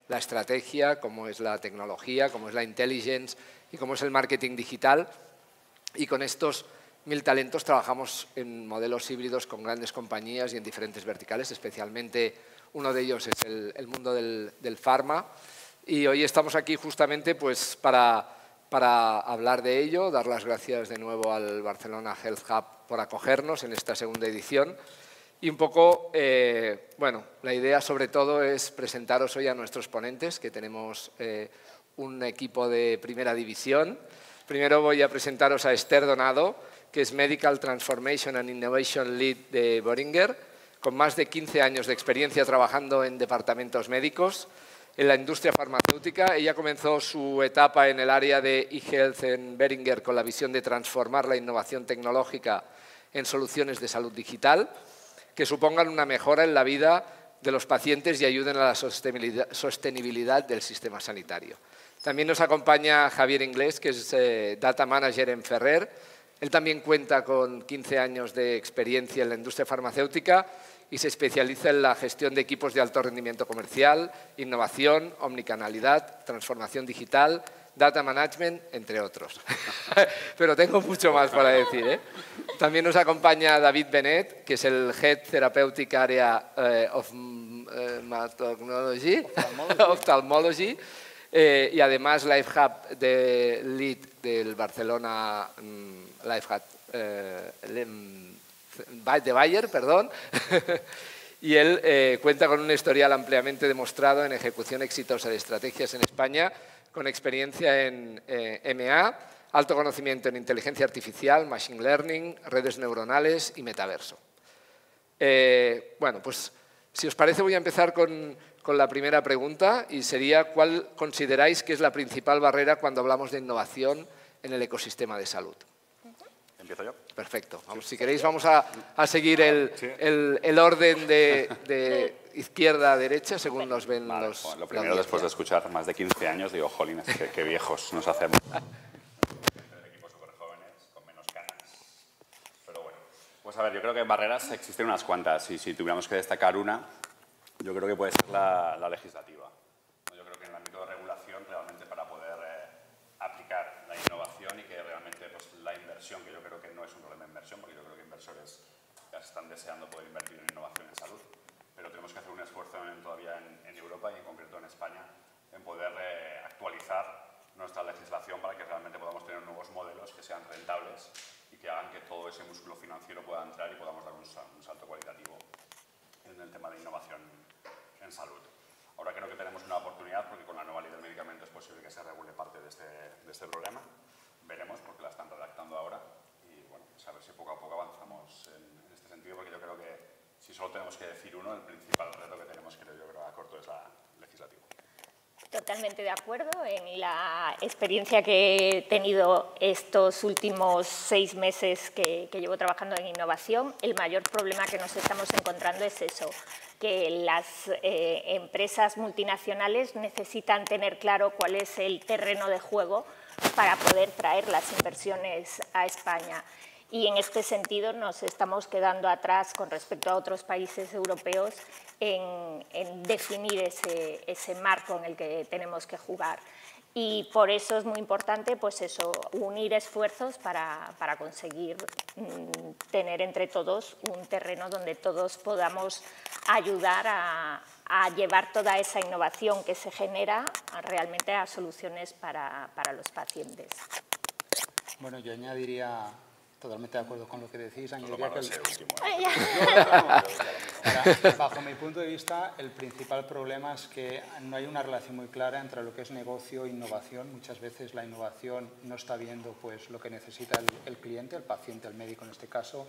la estrategia, cómo es la tecnología, cómo es la intelligence y cómo es el marketing digital. Y con estos 1000 talentos trabajamos en modelos híbridos con grandes compañías y en diferentes verticales, especialmente uno de ellos es el mundo del pharma. Y hoy estamos aquí justamente pues, para hablar de ello, dar las gracias de nuevo al Barcelona Health Hub por acogernos en esta segunda edición. Y un poco, bueno, la idea sobre todo es presentaros hoy a nuestros ponentes, que tenemos un equipo de primera división. Primero voy a presentaros a Esther Donado, que es Medical Transformation and Innovation Lead de Boehringer, con más de 15 años de experiencia trabajando en departamentos médicos en la industria farmacéutica. Ella comenzó su etapa en el área de eHealth en Boehringer con la visión de transformar la innovación tecnológica en soluciones de salud digital que supongan una mejora en la vida de los pacientes y ayuden a la sostenibilidad del sistema sanitario. También nos acompaña Javier Inglés, que es Data Manager en Ferrer. Él también cuenta con 15 años de experiencia en la industria farmacéutica y se especializa en la gestión de equipos de alto rendimiento comercial, innovación, omnicanalidad, transformación digital, data management, entre otros. Pero tengo mucho más para decir, ¿eh? También nos acompaña David Benet, que es el Head Therapeutic Area of Ophthalmology, y además Life Hub de Lead del Barcelona Life Hub de Bayer, perdón. Y él cuenta con un historial ampliamente demostrado en ejecución exitosa de estrategias en España, con experiencia en MA, alto conocimiento en inteligencia artificial, machine learning, redes neuronales y metaverso. Bueno, pues si os parece voy a empezar con la primera pregunta y sería ¿cuál consideráis que es la principal barrera cuando hablamos de innovación en el ecosistema de salud? ¿Empiezo yo? Perfecto. Vamos, si queréis vamos a seguir el orden de izquierda a derecha según nos ven los... Bueno, lo primero, después de escuchar más de 15 años, digo, jolines, qué viejos nos hacemos. Equipos súper jóvenes, con menos canas. Pero bueno, pues a ver, yo creo que barreras existen unas cuantas y si tuviéramos que destacar una, yo creo que puede ser la legislativa. Yo creo que en el ámbito de regulación, realmente para poder aplicar la innovación y que realmente pues, la inversión, que yo creo que no es un problema de inversión, porque yo creo que inversores ya están deseando poder invertir en innovación en salud, pero tenemos que hacer un esfuerzo todavía en Europa y en concreto en España en poder actualizar nuestra legislación para que realmente podamos tener nuevos modelos que sean rentables y que hagan que todo ese músculo financiero pueda entrar y podamos dar un salto cualitativo en el tema de innovación en salud. Ahora creo que tenemos una oportunidad porque con la nueva ley del medicamento es posible que se regule parte de este problema. Veremos porque la están redactando ahora y bueno, pues a ver si poco a poco avanzamos en este sentido porque yo creo que si solo tenemos que decir uno, el principal reto que tenemos, creo yo, a corto es la legislativa. Totalmente de acuerdo. En la experiencia que he tenido estos últimos 6 meses que llevo trabajando en innovación, el mayor problema que nos estamos encontrando es eso, que las empresas multinacionales necesitan tener claro cuál es el terreno de juego para poder traer las inversiones a España. Y en este sentido nos estamos quedando atrás con respecto a otros países europeos en definir ese marco en el que tenemos que jugar. Y por eso es muy importante pues eso, unir esfuerzos para conseguir tener entre todos un terreno donde todos podamos ayudar a llevar toda esa innovación que se genera realmente a soluciones para los pacientes. Bueno, yo añadiría... Totalmente de acuerdo con lo que decís. Bajo mi punto de vista, el principal problema es que no hay una relación muy clara entre lo que es negocio e innovación. Muchas veces la innovación no está viendo pues, lo que necesita el cliente, el paciente, el médico en este caso,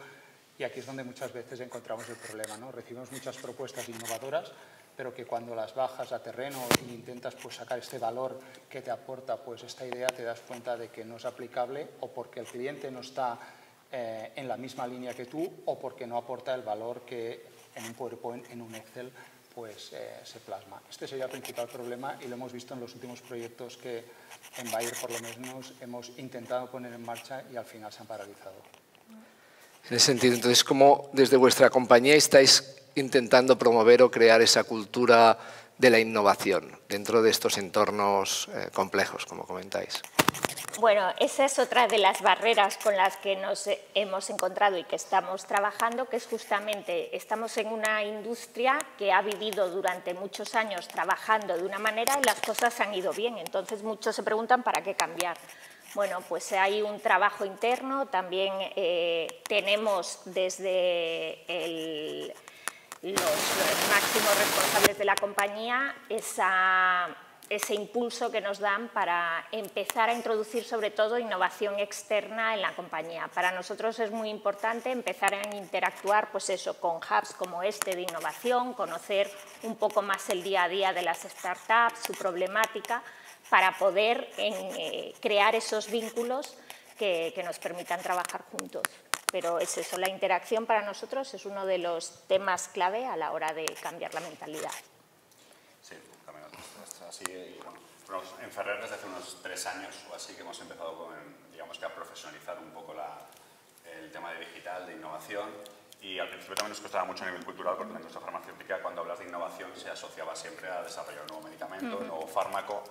y aquí es donde muchas veces encontramos el problema, ¿no? Recibimos muchas propuestas innovadoras, pero que cuando las bajas a terreno e intentas pues, sacar este valor que te aporta pues, esta idea, te das cuenta de que no es aplicable o porque el cliente no está en la misma línea que tú o porque no aporta el valor que en un PowerPoint, en un Excel, pues se plasma. Este sería el principal problema y lo hemos visto en los últimos proyectos que en Bayer por lo menos hemos intentado poner en marcha y al final se han paralizado. En ese sentido, entonces, ¿cómo desde vuestra compañía estáis intentando promover o crear esa cultura de la innovación dentro de estos entornos complejos, como comentáis? Bueno, esa es otra de las barreras con las que nos hemos encontrado y que estamos trabajando, que es justamente, estamos en una industria que ha vivido durante muchos años trabajando de una manera y las cosas han ido bien. Entonces, muchos se preguntan ¿para qué cambiar? Bueno, pues hay un trabajo interno, también tenemos desde los máximos responsables de la compañía ese impulso que nos dan para empezar a introducir sobre todo innovación externa en la compañía. Para nosotros es muy importante empezar a interactuar pues eso, con hubs como este de innovación, conocer un poco más el día a día de las startups, su problemática, para poder crear esos vínculos que nos permitan trabajar juntos. Pero es eso, la interacción para nosotros es uno de los temas clave a la hora de cambiar la mentalidad. Sí, también es así. Y, bueno, en Ferrer desde hace unos 3 años o así que hemos empezado digamos que a profesionalizar un poco el tema de digital, de innovación. Y al principio también nos costaba mucho a nivel cultural porque en la industria farmacéutica cuando hablas de innovación se asociaba siempre a desarrollar un nuevo medicamento, un nuevo fármaco,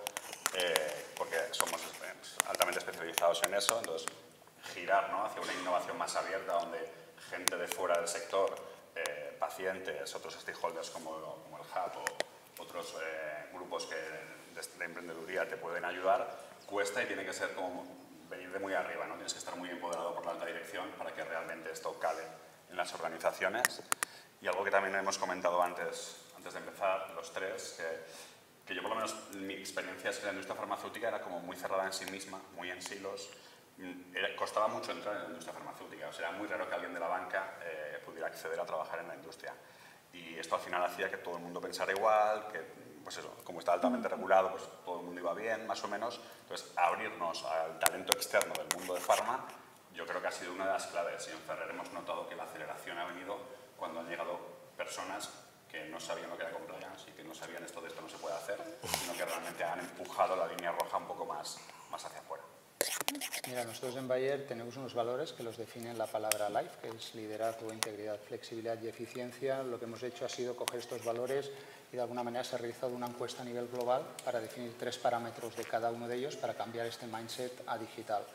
porque somos altamente especializados en eso. Entonces, girar, ¿no?, hacia una innovación más abierta donde gente de fuera del sector, pacientes, otros stakeholders como el Hub o otros grupos de emprendeduría te pueden ayudar, cuesta y tiene que ser como venir de muy arriba, ¿no? Tienes que estar muy empoderado por la alta dirección para que realmente esto cale en las organizaciones. Y algo que también hemos comentado antes de empezar, los tres, que yo por lo menos mi experiencia es que la industria farmacéutica era como muy cerrada en sí misma, muy en silos. Costaba mucho entrar en la industria farmacéutica, o sea, era muy raro que alguien de la banca pudiera acceder a trabajar en la industria. Y esto al final hacía que todo el mundo pensara igual, que pues eso, como está altamente regulado, pues todo el mundo iba bien, más o menos. Entonces, abrirnos al talento externo del mundo de farma, yo creo que ha sido una de las claves. Y en Ferrer hemos notado que la aceleración ha venido cuando han llegado personas que no sabían lo que era compliance y que no sabían esto no se puede hacer, sino que realmente han empujado la línea roja un poco más hacia afuera. Mira, nosotros en Bayer tenemos unos valores que los definen la palabra LIFE, que es liderazgo, integridad, flexibilidad y eficiencia. Lo que hemos hecho ha sido coger estos valores y de alguna manera se ha realizado una encuesta a nivel global para definir 3 parámetros de cada uno de ellos para cambiar este mindset a digital.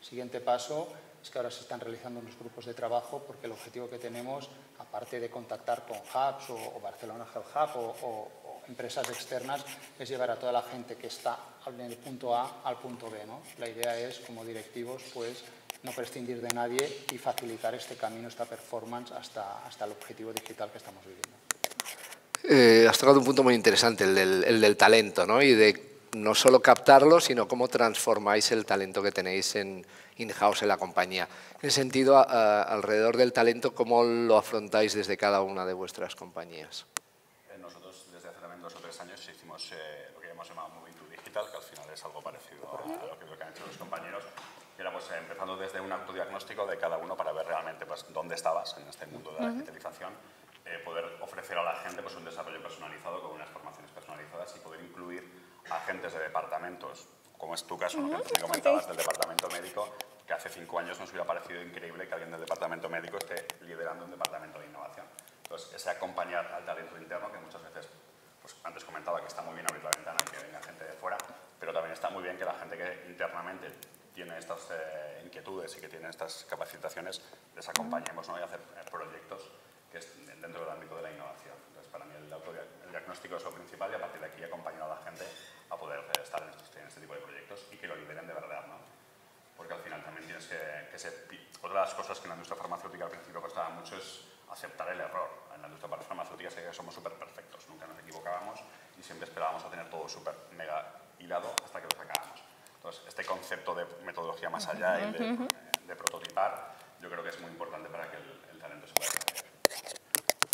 Siguiente paso es que ahora se están realizando unos grupos de trabajo porque el objetivo que tenemos, aparte de contactar con hubs o Barcelona Health Hub o empresas externas, es llevar a toda la gente que está en el punto A al punto B, ¿no? La idea es, como directivos, pues no prescindir de nadie y facilitar este camino, esta performance hasta el objetivo digital que estamos viviendo. Has tocado un punto muy interesante, el del talento, ¿no? Y de no solo captarlo, sino cómo transformáis el talento que tenéis in-house en la compañía. En ese sentido, alrededor del talento, ¿cómo lo afrontáis desde cada una de vuestras compañías? Nosotros desde hace también 2 o 3 años hicimos lo que hemos llamado Moving to Digital, que al final es algo parecido a lo que han hecho los compañeros, que era pues, empezando desde un autodiagnóstico de cada uno para ver realmente pues, dónde estabas en este mundo de la digitalización, poder ofrecer a la gente pues, un desarrollo personalizado con unas formaciones personalizadas y poder incluir agentes de departamentos, como es tu caso, ¿no? Que me comentabas del departamento médico, que hace 5 años nos hubiera parecido increíble que alguien del departamento médico esté liderando un departamento de innovación. Entonces, ese acompañar al talento interno, que muchas veces, pues antes comentaba que está muy bien abrir la ventana y que venga gente de fuera, pero también está muy bien que la gente que internamente tiene estas inquietudes y que tiene estas capacitaciones, les acompañemos, ¿no? Y hacer proyectos que es dentro del ámbito de la innovación. Entonces, para mí el diagnóstico es lo principal y a partir de aquí acompañar a la gente a poder estar en este tipo de proyectos y que lo lideren de verdad, ¿no? Porque al final también tienes que ser... Otra de las cosas que en la industria farmacéutica al principio costaba mucho es aceptar el error. En la industria farmacéutica sé que somos súper perfectos, nunca nos equivocábamos y siempre esperábamos a tener todo súper mega hilado hasta que lo sacábamos. Entonces, este concepto de metodología más allá y de prototipar, yo creo que es muy importante para que el talento se pueda desarrollar.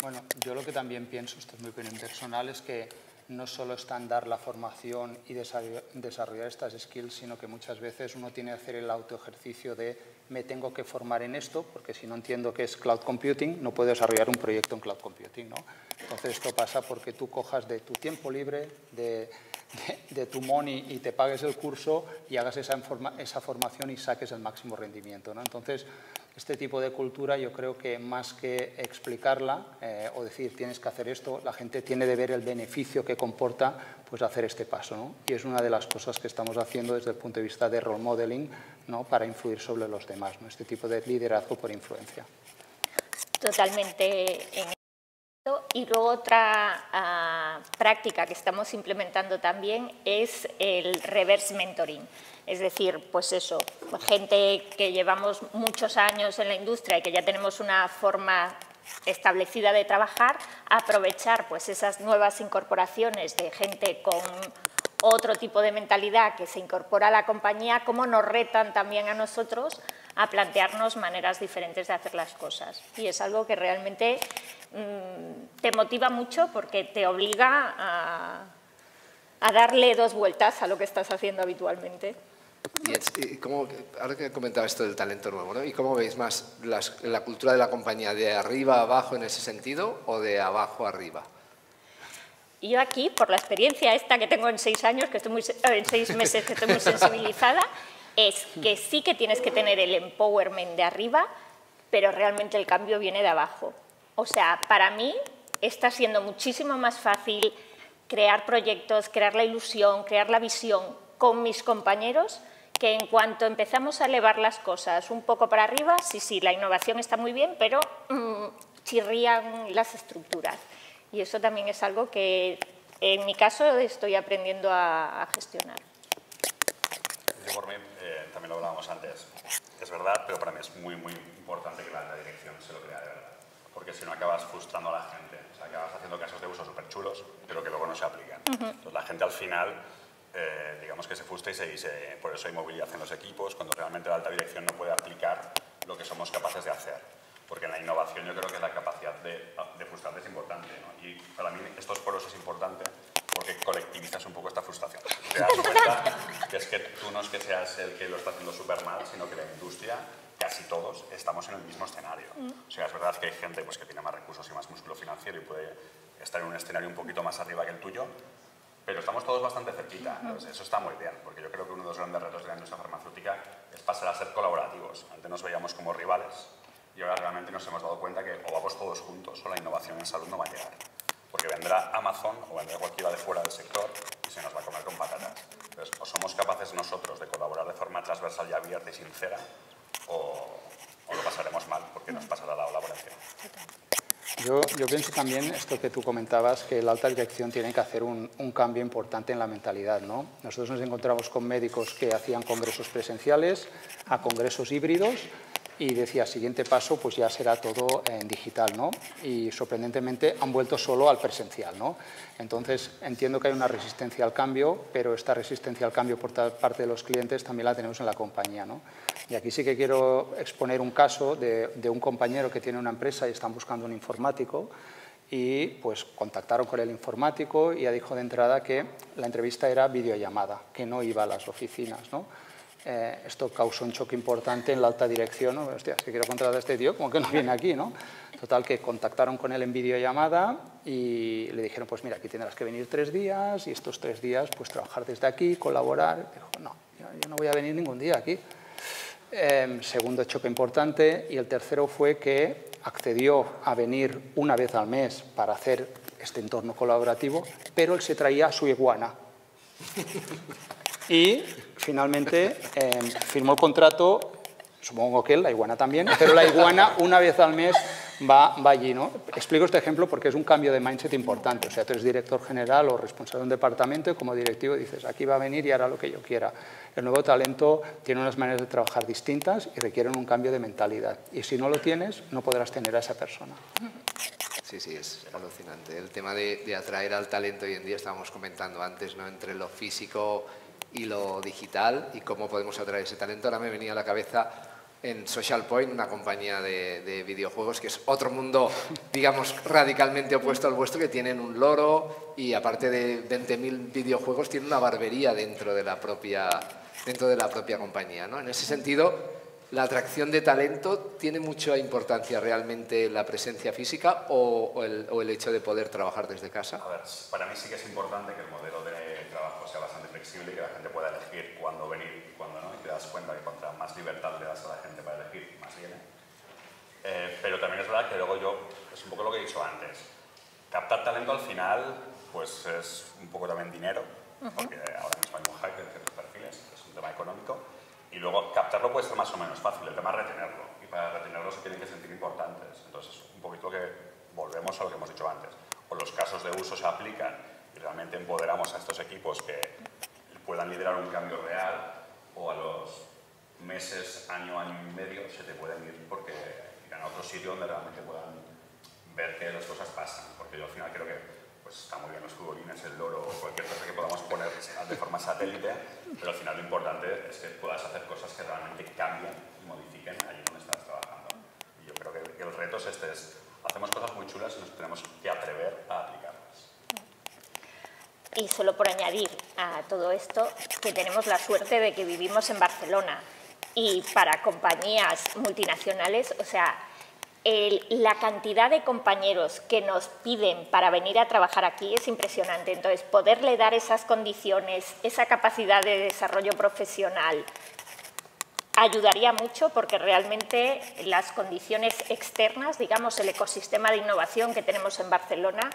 Bueno, yo lo que también pienso, esto es mi opinión personal, es que no solo está en dar la formación y desarrollar estas skills, sino que muchas veces uno tiene que hacer el autoejercicio de me tengo que formar en esto, porque si no entiendo qué es cloud computing, no puedo desarrollar un proyecto en cloud computing, ¿no? Entonces esto pasa porque tú cojas de tu tiempo libre, de tu money y te pagues el curso y hagas esa formación y saques el máximo rendimiento, ¿no? Entonces, Este tipo de cultura yo creo que más que explicarla o decir tienes que hacer esto, la gente tiene de ver el beneficio que comporta pues hacer este paso, ¿no? Y es una de las cosas que estamos haciendo desde el punto de vista de role modeling, ¿no? Para influir sobre los demás, ¿no? Este tipo de liderazgo por influencia. Totalmente en esto. Y luego otra práctica que estamos implementando también es el reverse mentoring. Es decir, pues eso, gente que llevamos muchos años en la industria y que ya tenemos una forma establecida de trabajar, aprovechar pues esas nuevas incorporaciones de gente con otro tipo de mentalidad que se incorpora a la compañía, cómo nos retan también a nosotros a plantearnos maneras diferentes de hacer las cosas. Y es algo que realmente te motiva mucho porque te obliga a darle dos vueltas a lo que estás haciendo habitualmente. Y ahora que comentaba esto del talento nuevo, ¿no? ¿Y cómo veis más la cultura de la compañía, de arriba a abajo en ese sentido o de abajo a arriba? Y yo aquí, por la experiencia esta que tengo en 6 años, en 6 meses que estoy muy sensibilizada, es que sí que tienes que tener el empowerment de arriba, pero realmente el cambio viene de abajo. O sea, para mí está siendo muchísimo más fácil crear proyectos, crear la ilusión, crear la visión con mis compañeros, que en cuanto empezamos a elevar las cosas un poco para arriba, sí, la innovación está muy bien, pero chirrían las estructuras. Y eso también es algo que, en mi caso, estoy aprendiendo a gestionar. Yo por mí, también lo hablábamos antes, es verdad, pero para mí es muy, muy importante que la alta dirección se lo crea de verdad. Porque si no acabas frustrando a la gente, o sea, acabas haciendo casos de uso súper chulos, pero que luego no se aplican. Entonces la gente al final, digamos que se frustra y por eso hay movilidad en los equipos, cuando realmente la alta dirección no puede aplicar lo que somos capaces de hacer. Porque en la innovación yo creo que la capacidad de frustrarte es importante, ¿no? Y para mí estos foros es importante porque colectivizas un poco esta frustración. Te das cuenta que es que tú no es que seas el que lo está haciendo súper mal, sino que la industria, casi todos, estamos en el mismo escenario. O sea, es verdad que hay gente pues, que tiene más recursos y más músculo financiero y puede estar en un escenario un poquito más arriba que el tuyo, pero estamos todos bastante cerquita. Entonces, eso está muy bien, porque yo creo que uno de los grandes retos de la industria farmacéutica es pasar a ser colaborativos. Antes nos veíamos como rivales, y ahora realmente nos hemos dado cuenta que o vamos todos juntos o la innovación en salud no va a llegar. Porque vendrá Amazon o vendrá cualquiera de fuera del sector y se nos va a comer con patatas. Entonces, o somos capaces nosotros de colaborar de forma transversal y abierta y sincera, o lo pasaremos mal porque nos pasará la ola por encima. Yo pienso también esto que tú comentabas, que la alta dirección tiene que hacer un cambio importante en la mentalidad, ¿no? Nosotros nos encontramos con médicos que hacían congresos presenciales a congresos híbridos, y decía, siguiente paso, pues ya será todo en digital, ¿no? Y sorprendentemente han vuelto solo al presencial, ¿no? Entonces, entiendo que hay una resistencia al cambio, pero esta resistencia al cambio por parte de los clientes también la tenemos en la compañía, ¿no? Y aquí sí que quiero exponer un caso de un compañero que tiene una empresa y están buscando un informático, y pues contactaron con el informático y ya dijo de entrada que la entrevista era videollamada, que no iba a las oficinas, ¿no? Esto causó un choque importante en la alta dirección, ¿no? Hostia, si quiero contratar a este tío, como que no viene aquí, ¿no? Total, que contactaron con él en videollamada y le dijeron, pues mira, aquí tendrás que venir 3 días y estos 3 días pues trabajar desde aquí, colaborar. Dijo, no, yo no voy a venir ningún día aquí. Segundo choque importante, y el tercero fue que accedió a venir una vez al mes para hacer este entorno colaborativo, pero él se traía a su iguana. Y finalmente firmó el contrato, supongo que él, la iguana también, pero la iguana una vez al mes va allí, ¿no? Explico este ejemplo porque es un cambio de mindset importante. O sea, tú eres director general o responsable de un departamento y como directivo dices, aquí va a venir y hará lo que yo quiera. El nuevo talento tiene unas maneras de trabajar distintas y requieren un cambio de mentalidad. Y si no lo tienes, no podrás tener a esa persona. Sí, es alucinante. El tema de atraer al talento hoy en día, estábamos comentando antes, ¿no? Entre lo físico y lo digital y cómo podemos atraer ese talento. Ahora me venía a la cabeza en Social Point, una compañía de videojuegos que es otro mundo, digamos, radicalmente opuesto al vuestro, que tienen un loro y aparte de 20.000 videojuegos tienen una barbería dentro de la propia compañía, ¿no? En ese sentido, ¿la atracción de talento tiene mucha importancia realmente la presencia física o el hecho de poder trabajar desde casa? A ver, para mí sí que es importante que el modelo de trabajo sea bastante flexible y que la gente pueda elegir cuándo venir y cuándo no, y te das cuenta que contra más libertad le das a la gente para elegir, más viene. es un poco lo que he dicho antes. Captar talento al final pues es un poco también dinero, porque ahora mismo hay un hype en ciertos perfiles, que es un tema económico, y luego captarlo puede ser más o menos fácil, el tema es retenerlo, y para retenerlo se tienen que sentir importantes. Entonces, un poquito que volvemos a lo que hemos dicho antes. O los casos de uso se aplican y realmente empoderamos a estos equipos que puedan liderar un cambio real, o a los meses, año y medio se te pueden ir porque irán a otro sitio donde realmente puedan ver que las cosas pasan. Porque yo al final creo que pues, está muy bien los futbolines, el loro o cualquier cosa que podamos poner de forma satélite, pero al final lo importante es que puedas hacer cosas que realmente cambien y modifiquen allí donde estás trabajando. Y yo creo que el reto es hacemos cosas muy chulas y nos tenemos que atrever a aplicarlas. Y solo por añadir a todo esto, que tenemos la suerte de que vivimos en Barcelona y para compañías multinacionales, o sea, la cantidad de compañeros que nos piden para venir a trabajar aquí es impresionante. Entonces, poderle dar esas condiciones, esa capacidad de desarrollo profesional, ayudaría mucho porque realmente las condiciones externas, digamos, el ecosistema de innovación que tenemos en Barcelona,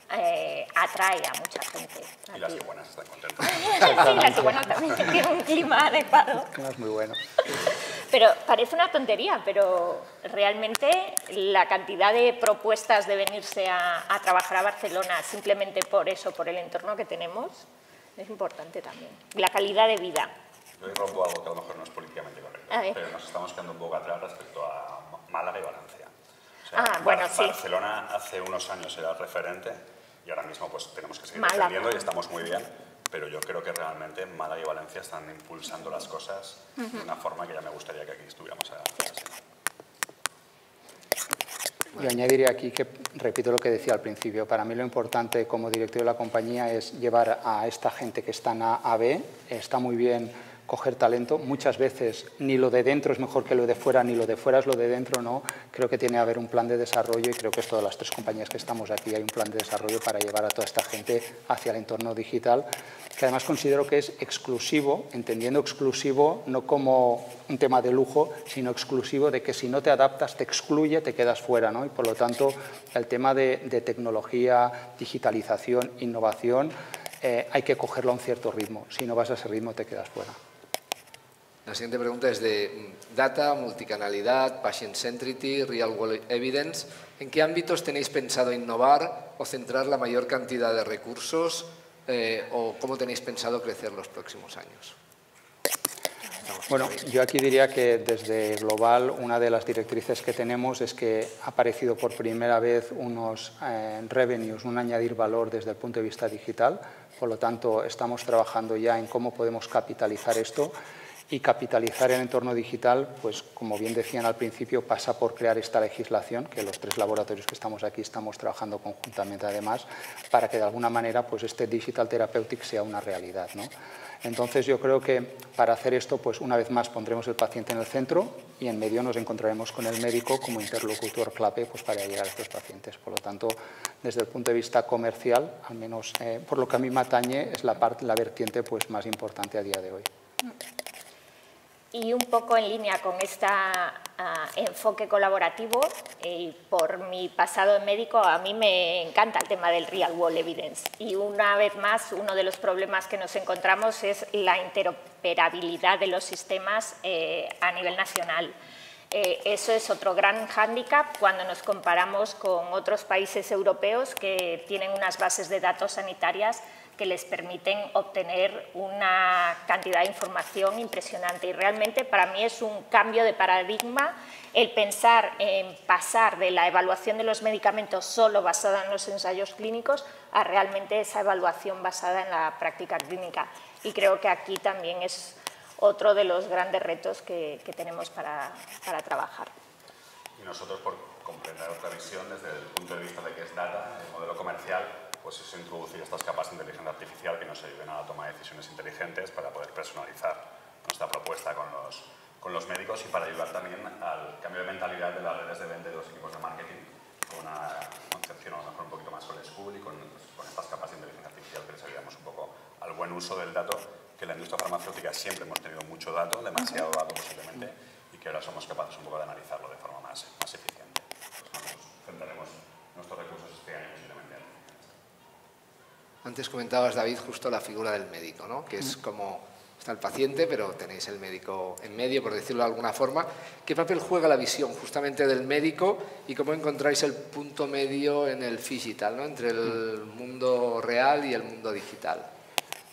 atrae a mucha gente. Y las iguanas están contentas. Sí, las iguanas también tienen un clima adecuado. El clima es muy bueno. Pero parece una tontería, pero realmente la cantidad de propuestas de venirse a trabajar a Barcelona simplemente por eso, por el entorno que tenemos, es importante también. La calidad de vida. Yo rompo algo que a lo mejor no es políticamente correcto, pero nos estamos quedando un poco atrás respecto a Málaga y Valencia. O sea, bueno, sí. Barcelona hace unos años era referente y ahora mismo pues tenemos que seguir Málaga. defendiendo y estamos muy bien, pero yo creo que realmente Málaga y Valencia están impulsando las cosas de una forma que ya me gustaría que aquí estuviéramos así. Yo añadiría aquí que, repito lo que decía al principio, para mí lo importante como director de la compañía es llevar a esta gente que está en A a B. Está muy bien coger talento. Muchas veces ni lo de dentro es mejor que lo de fuera, ni lo de fuera es lo de dentro, no. Creo que tiene que haber un plan de desarrollo y creo que es todas las tres compañías que estamos aquí hay un plan de desarrollo para llevar a toda esta gente hacia el entorno digital, que además considero que es exclusivo, entendiendo exclusivo no como un tema de lujo, sino exclusivo de que si no te adaptas te excluye, te quedas fuera, ¿no? Y por lo tanto el tema de tecnología, digitalización, innovación, hay que cogerlo a un cierto ritmo. Si no vas a ese ritmo te quedas fuera. La siguiente pregunta es de data, multicanalidad, patient centrity, real world evidence. ¿En qué ámbitos tenéis pensado innovar o centrar la mayor cantidad de recursos o cómo tenéis pensado crecer los próximos años? Bueno, yo aquí diría que desde Global una de las directrices que tenemos es que ha aparecido por primera vez unos revenues, un añadir valor desde el punto de vista digital. Por lo tanto, estamos trabajando ya en cómo podemos capitalizar esto. Y capitalizar el entorno digital, pues como bien decían al principio, pasa por crear esta legislación, que los tres laboratorios que estamos aquí estamos trabajando conjuntamente además, para que de alguna manera pues este Digital Therapeutics sea una realidad, ¿no? Entonces yo creo que para hacer esto, pues una vez más pondremos el paciente en el centro y en medio nos encontraremos con el médico como interlocutor clave pues, para llegar a estos pacientes. Por lo tanto, desde el punto de vista comercial, al menos por lo que a mí me atañe, es la vertiente pues, más importante a día de hoy. Y un poco en línea con este enfoque colaborativo, por mi pasado en médico, a mí me encanta el tema del Real World Evidence. Y una vez más, uno de los problemas que nos encontramos es la interoperabilidad de los sistemas a nivel nacional. Eso es otro gran hándicap cuando nos comparamos con otros países europeos que tienen unas bases de datos sanitarias que les permiten obtener una cantidad de información impresionante. Y realmente para mí es un cambio de paradigma el pensar en pasar de la evaluación de los medicamentos solo basada en los ensayos clínicos a realmente esa evaluación basada en la práctica clínica. Y creo que aquí también es otro de los grandes retos que tenemos para trabajar. Y nosotros, por comprender otra visión desde el punto de vista de qué es data, el modelo comercial, pues es introducir estas capas de inteligencia artificial que nos ayuden a la toma de decisiones inteligentes para poder personalizar nuestra propuesta con los médicos y para ayudar también al cambio de mentalidad de las redes de venta de los equipos de marketing con una concepción a lo mejor un poquito más old school y con estas capas de inteligencia artificial que les ayudamos un poco al buen uso del dato, que en la industria farmacéutica siempre hemos tenido mucho dato, demasiado dato posiblemente, y que ahora somos capaces un poco de analizarlo de forma más eficiente. Pues nosotros centraremos Antes comentabas, David, justo la figura del médico, ¿no? Que es como está el paciente, pero tenéis el médico en medio, por decirlo de alguna forma. ¿Qué papel juega la visión justamente del médico y cómo encontráis el punto medio en el digital, ¿no? Entre el mundo real y el mundo digital?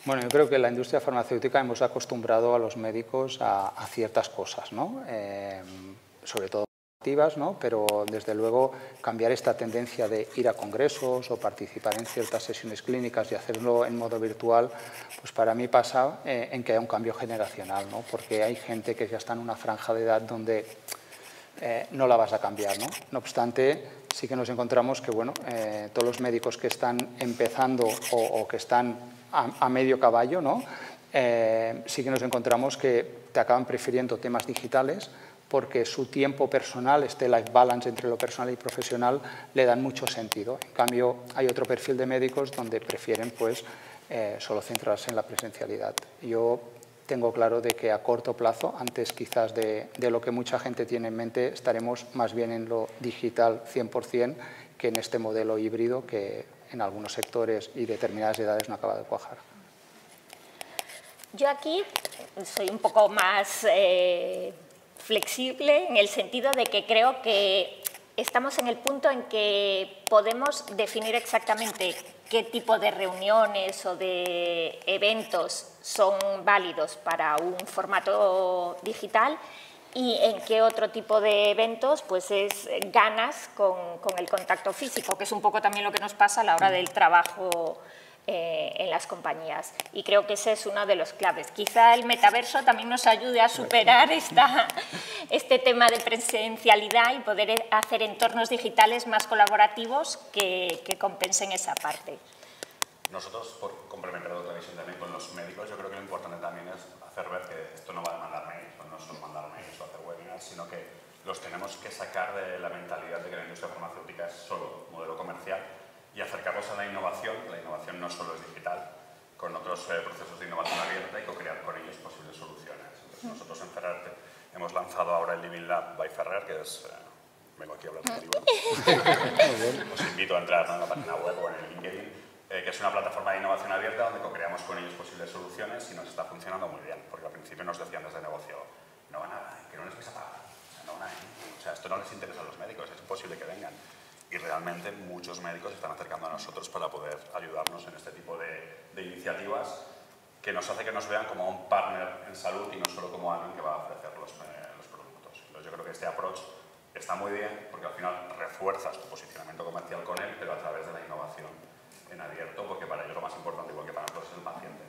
Bueno, yo creo que en la industria farmacéutica hemos acostumbrado a los médicos a ciertas cosas, ¿no? Sobre todo activas, ¿no? Pero desde luego cambiar esta tendencia de ir a congresos o participar en ciertas sesiones clínicas y hacerlo en modo virtual, pues para mí pasa en que haya un cambio generacional, ¿no? Porque hay gente que ya está en una franja de edad donde no la vas a cambiar, ¿no? No obstante, sí que nos encontramos que, bueno, todos los médicos que están empezando o que están a medio caballo, ¿no? Sí que nos encontramos que te acaban prefiriendo temas digitales porque su tiempo personal, este life balance entre lo personal y profesional, le dan mucho sentido. En cambio, hay otro perfil de médicos donde prefieren pues, solo centrarse en la presencialidad. Yo tengo claro de que a corto plazo, antes quizás de lo que mucha gente tiene en mente, estaremos más bien en lo digital 100% que en este modelo híbrido que en algunos sectores y determinadas edades no acaba de cuajar. Yo aquí soy un poco más flexible en el sentido de que creo que estamos en el punto en que podemos definir exactamente qué tipo de reuniones o de eventos son válidos para un formato digital y en qué otro tipo de eventos pues es ganas con el contacto físico, que es un poco también lo que nos pasa a la hora del trabajo en las compañías. Y creo que ese es uno de los claves. Quizá el metaverso también nos ayude a superar este tema de presencialidad y poder hacer entornos digitales más colaborativos que compensen esa parte. Nosotros, por complementar otra visión también con los médicos, yo creo que lo importante también es hacer ver que esto no va a mandar mails, no solo mandar mails o hacer webinars, sino que los tenemos que sacar de la mentalidad de que la industria farmacéutica es solo modelo comercial y acercarlos a la innovación. La innovación no solo es digital, con otros procesos de innovación abierta y co-crear con ellos posibles soluciones. Entonces, nosotros en Ferrer hemos lanzado ahora el Living Lab by Ferrer, que es... vengo aquí a hablar de Os invito a entrar en la página web o en el LinkedIn, que es una plataforma de innovación abierta donde co-creamos con ellos posibles soluciones y nos está funcionando muy bien, porque al principio nos decían desde el negocio, no van a, que no les vais a pagar, o sea, esto no les interesa a los médicos, es imposible que vengan. Y realmente muchos médicos se están acercando a nosotros para poder ayudarnos en este tipo de iniciativas que nos hace que nos vean como un partner en salud y no solo como alguien que va a ofrecer los productos. Entonces yo creo que este approach está muy bien porque al final refuerzas tu posicionamiento comercial con él, pero a través de la innovación en abierto, porque para ellos lo más importante, igual que para nosotros, es el paciente.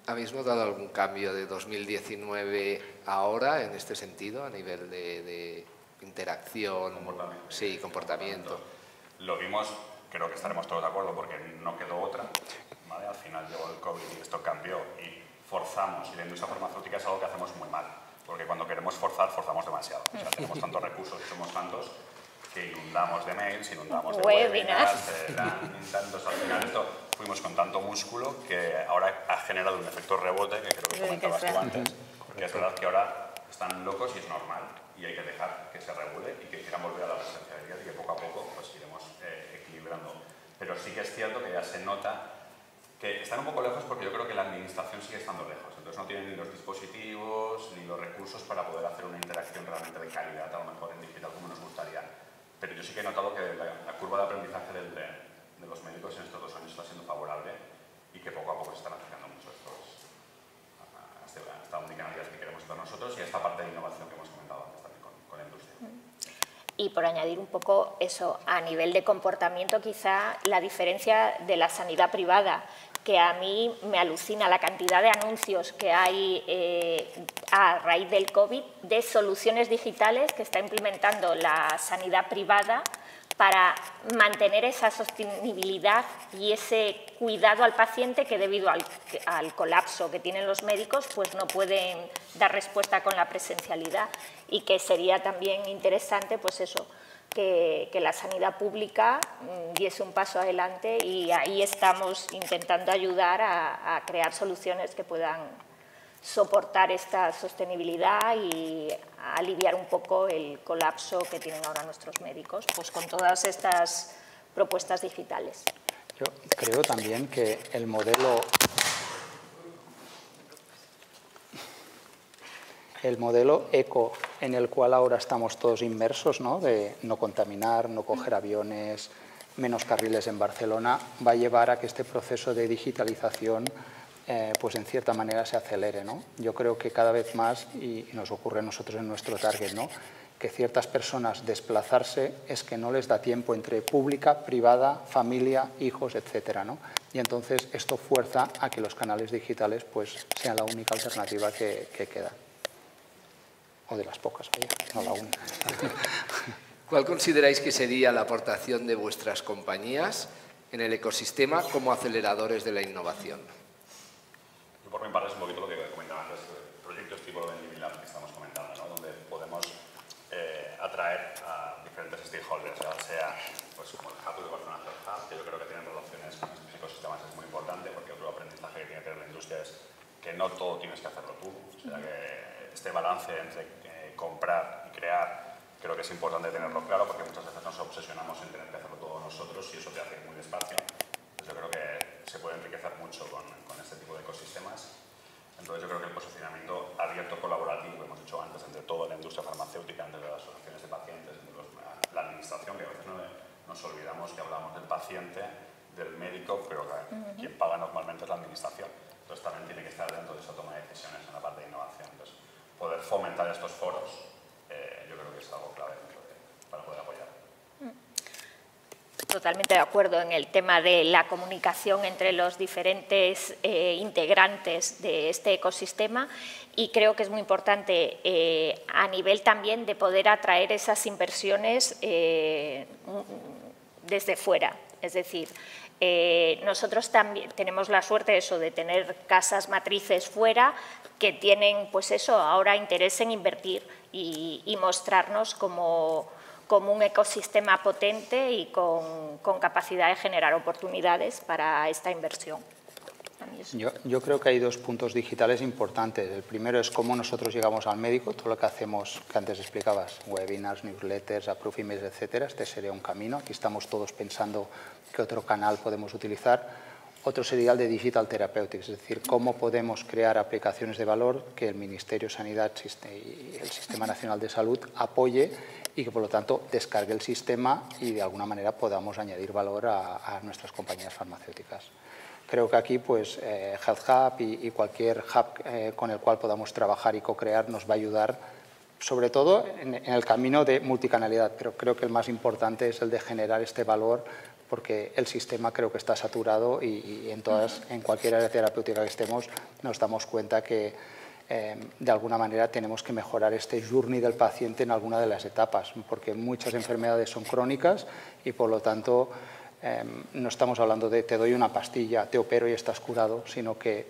¿Habéis notado algún cambio de 2019 ahora en este sentido, a nivel de interacción? Comportamiento. Sí, comportamiento. Lo vimos, creo que estaremos todos de acuerdo, porque no quedó otra, ¿vale? Al final llegó el COVID y esto cambió y forzamos, y la industria farmacéutica es algo que hacemos muy mal, porque cuando queremos forzar, forzamos demasiado. O sea, tenemos tantos recursos y somos tantos que inundamos de mails, inundamos de webinars, tantos, al final esto fuimos con tanto músculo que ahora ha generado un efecto rebote que creo que comentabas tú antes, que es verdad que ahora están locos y es normal y hay que dejar que se regule y que quieran volver a la presencialidad y que poco a poco pues iremos equilibrando. Pero sí que es cierto que ya se nota que están un poco lejos porque yo creo que la administración sigue estando lejos, entonces no tienen ni los dispositivos ni los recursos para poder hacer una interacción realmente de calidad, a lo mejor en digital como nos gustaría. Pero yo sí que he notado que la curva de aprendizaje de los médicos en estos 2 años está siendo favorable y que poco a poco se están acercando mucho a esta omnicanalidad que queremos hacer nosotros y a esta parte de innovación que hemos comentado antes también con la industria. Y por añadir un poco eso, a nivel de comportamiento quizá la diferencia de la sanidad privada, que a mí me alucina la cantidad de anuncios que hay a raíz del COVID de soluciones digitales que está implementando la sanidad privada para mantener esa sostenibilidad y ese cuidado al paciente que debido al colapso que tienen los médicos pues no pueden dar respuesta con la presencialidad y que sería también interesante pues eso, que la sanidad pública diese un paso adelante y ahí estamos intentando ayudar a crear soluciones que puedan soportar esta sostenibilidad y aliviar un poco el colapso que tienen ahora nuestros médicos, pues con todas estas propuestas digitales. Yo creo también que el modelo eco en el cual ahora estamos todos inmersos, ¿no?, de no contaminar, no coger aviones, menos carriles en Barcelona, va a llevar a que este proceso de digitalización pues en cierta manera se acelere, ¿no? Yo creo que cada vez más, y nos ocurre a nosotros en nuestro target, ¿no?, que ciertas personas desplazarse es que no les da tiempo entre pública, privada, familia, hijos, etcétera, ¿no? Y entonces esto fuerza a que los canales digitales pues sean la única alternativa que queda. O de las pocas, vaya, no la única. ¿Cuál consideráis que sería la aportación de vuestras compañías en el ecosistema como aceleradores de la innovación? Yo por mi parte es un poquito lo que comentaba antes, proyectos tipo el Lab que estamos comentando, ¿no?, donde podemos atraer a diferentes stakeholders, ya sea pues, como el Hub de Barcelona Health Hub, que yo creo que tienen relaciones con estos ecosistemas, es muy importante, porque otro aprendizaje que tiene que tener la industria es que no todo tienes que hacerlo tú, o sea que este balance entre comprar y crear creo que es importante tenerlo claro, porque muchas veces nos obsesionamos en tener que hacerlo todo nosotros y eso te hace muy despacio. Entonces yo creo que se puede enriquecer mucho con este tipo de ecosistemas. Entonces yo creo que el posicionamiento abierto colaborativo que hemos dicho antes entre toda la industria farmacéutica, entre las asociaciones de pacientes, entre la administración, que a veces nos olvidamos que hablamos del paciente, del médico, pero quien paga normalmente es la administración. Entonces también tiene que estar dentro de esa toma de decisiones en la parte de innovación. Entonces poder fomentar estos foros yo creo que es algo clave para poder apoyar. Totalmente de acuerdo en el tema de la comunicación entre los diferentes integrantes de este ecosistema y creo que es muy importante a nivel también de poder atraer esas inversiones desde fuera. Es decir, nosotros también tenemos la suerte de tener casas matrices fuera que tienen pues eso, ahora interés en invertir y mostrarnos como un ecosistema potente y con capacidad de generar oportunidades para esta inversión. Yo creo que hay dos puntos digitales importantes. El primero es cómo nosotros llegamos al médico, todo lo que hacemos, que antes explicabas, webinars, newsletters, approve emails, etcétera. Este sería un camino. Aquí estamos todos pensando qué otro canal podemos utilizar. Otro sería el de Digital Therapeutics, es decir, cómo podemos crear aplicaciones de valor que el Ministerio de Sanidad y el Sistema Nacional de Salud apoye y que, por lo tanto, descargue el sistema y, de alguna manera, podamos añadir valor a nuestras compañías farmacéuticas. Creo que aquí, pues, Health Hub y cualquier hub con el cual podamos trabajar y co-crear nos va a ayudar, sobre todo en el camino de multicanalidad, pero creo que el más importante es el de generar este valor, porque el sistema creo que está saturado y en cualquier área terapéutica que estemos nos damos cuenta que de alguna manera tenemos que mejorar este journey del paciente en alguna de las etapas, porque muchas enfermedades son crónicas y por lo tanto no estamos hablando de te doy una pastilla, te opero y estás curado, sino que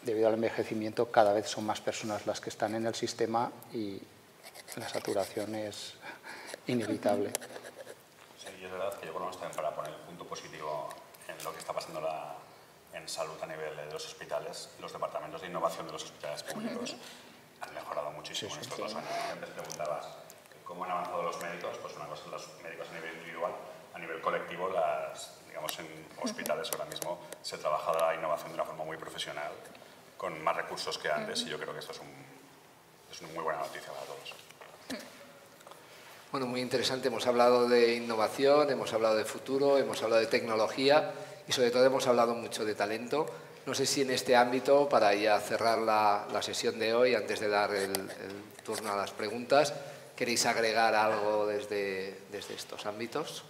debido al envejecimiento cada vez son más personas las que están en el sistema y la saturación es inevitable. Sí, es verdad que yo por lo menos también para poner el punto positivo en lo que está pasando en salud a nivel de los hospitales, los departamentos de innovación de los hospitales públicos han mejorado muchísimo en estos 2 años. Antes preguntabas cómo han avanzado los médicos, pues una cosa son los médicos a nivel individual, a nivel colectivo, digamos en hospitales ahora mismo se trabaja la innovación de una forma muy profesional, con más recursos que antes, y yo creo que esto es una muy buena noticia para todos. Bueno, muy interesante. Hemos hablado de innovación, hemos hablado de futuro, hemos hablado de tecnología y sobre todo hemos hablado mucho de talento. No sé si en este ámbito, para ya cerrar la sesión de hoy, antes de dar el turno a las preguntas, queréis agregar algo desde estos ámbitos.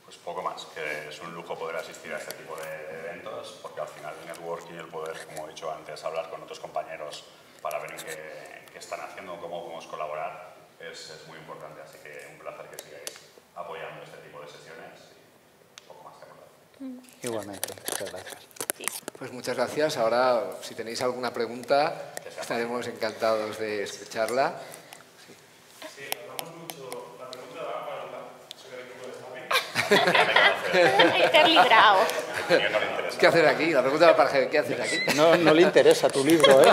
Pues poco más, que es un lujo poder asistir a este tipo de eventos, porque al final el networking y el poder, como he dicho antes, hablar con otros compañeros para ver qué están haciendo, cómo podemos colaborar, es muy importante. Así que un placer que sigáis apoyando este tipo de sesiones y poco más que hablar. Igualmente, muchas gracias. Sí. Pues muchas gracias. Ahora, si tenéis alguna pregunta, estaremos encantados de escucharla. Sí, hablamos mucho. La pregunta va para la señora equipo de Estar librado. ¿Qué hacer aquí? La pregunta va para ¿qué haces aquí? No le interesa tu libro, ¿eh?